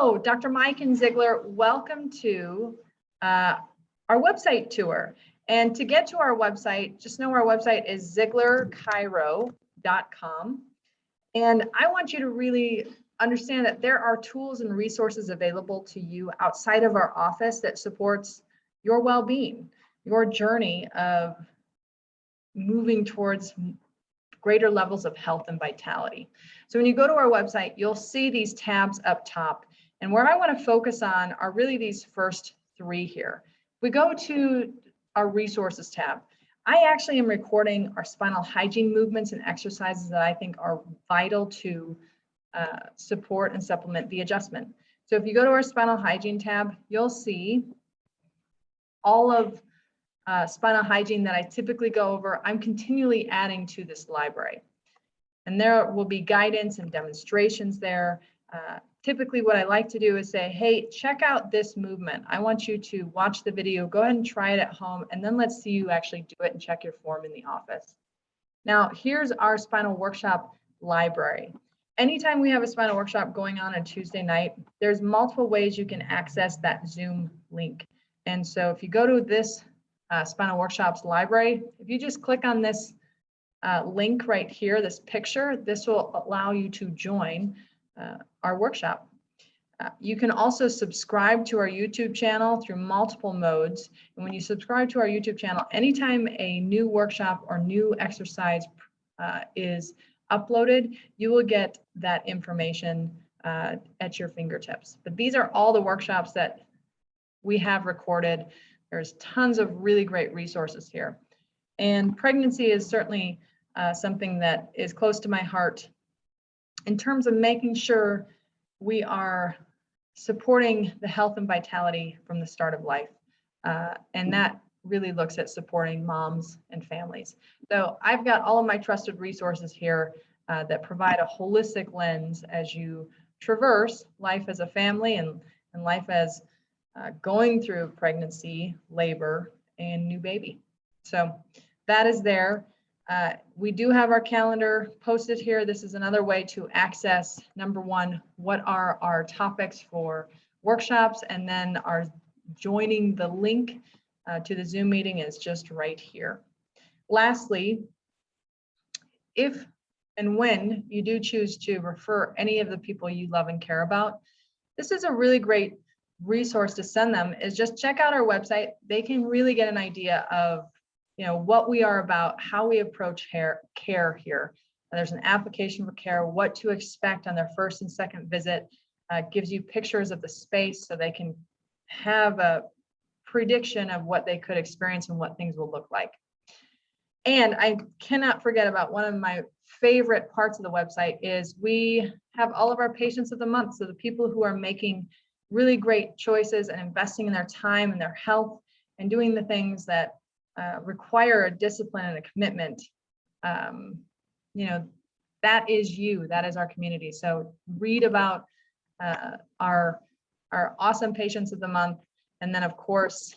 So, Dr. Mike and Zeigler, welcome to our website tour. And to get to our website, just know our website is zeiglerchiro.com. And I want you to really understand that there are tools and resources available to you outside of our office that supports your well-being, your journey of moving towards greater levels of health and vitality. So when you go to our website, you'll see these tabs up top. And where I want to focus on are really these first three here. If we go to our resources tab, I actually am recording our spinal hygiene movements and exercises that I think are vital to support and supplement the adjustment. So if you go to our spinal hygiene tab, you'll see all of spinal hygiene that I typically go over. I'm continually adding to this library. And there will be guidance and demonstrations there. Typically what I like to do is say, hey, check out this movement. I want you to watch the video, go ahead and try it at home, and then let's see you actually do it and check your form in the office. Now, here's our spinal workshop library. Anytime we have a spinal workshop going on Tuesday night, there's multiple ways you can access that Zoom link. And so if you go to this spinal workshops library, if you just click on this link right here, this picture, this will allow you to join our workshop. You can also subscribe to our YouTube channel through multiple modes. And when you subscribe to our YouTube channel, anytime a new workshop or new exercise is uploaded, you will get that information at your fingertips. But these are all the workshops that we have recorded. There's tons of really great resources here. And pregnancy is certainly something that is close to my heart in terms of making sure we are supporting the health and vitality from the start of life. And that really looks at supporting moms and families. So I've got all of my trusted resources here that provide a holistic lens as you traverse life as a family and life as going through pregnancy, labor, and new baby. So that is there. We do have our calendar posted here. This is another way to access, number one, what are our topics for workshops, and then our joining the link to the Zoom meeting is just right here. Lastly, if and when you do choose to refer any of the people you love and care about, this is a really great resource to send them, is just check out our website. They can really get an idea of what we are about, how we approach care here. There's an application for care, what to expect on their first and second visit, gives you pictures of the space so they can have a prediction of what they could experience and what things will look like. And I cannot forget about one of my favorite parts of the website is we have all of our patients of the month. So the people who are making really great choices and investing in their time and their health and doing the things that require a discipline and a commitment, that is you, that is our community. So read about our awesome patients of the month, and then of course,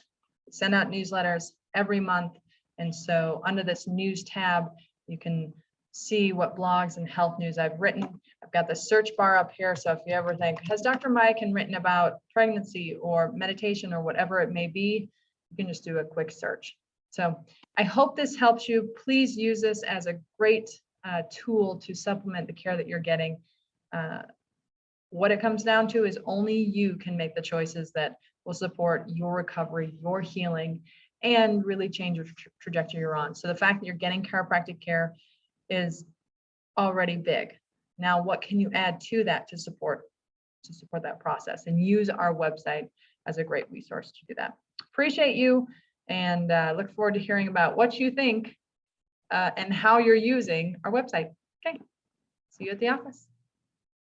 send out newsletters every month. And so under this news tab, you can see what blogs and health news I've written. I've got the search bar up here. So if you ever think, has Dr. Mike written about pregnancy or meditation or whatever it may be, you can just do a quick search. So I hope this helps you. Please use this as a great tool to supplement the care that you're getting. What it comes down to is only you can make the choices that will support your recovery, your healing, and really change your trajectory you're on. So the fact that you're getting chiropractic care is already big. Now, what can you add to that to support that process? And use our website as a great resource to do that. Appreciate you. And look forward to hearing about what you think and how you're using our website. Okay, see you at the office.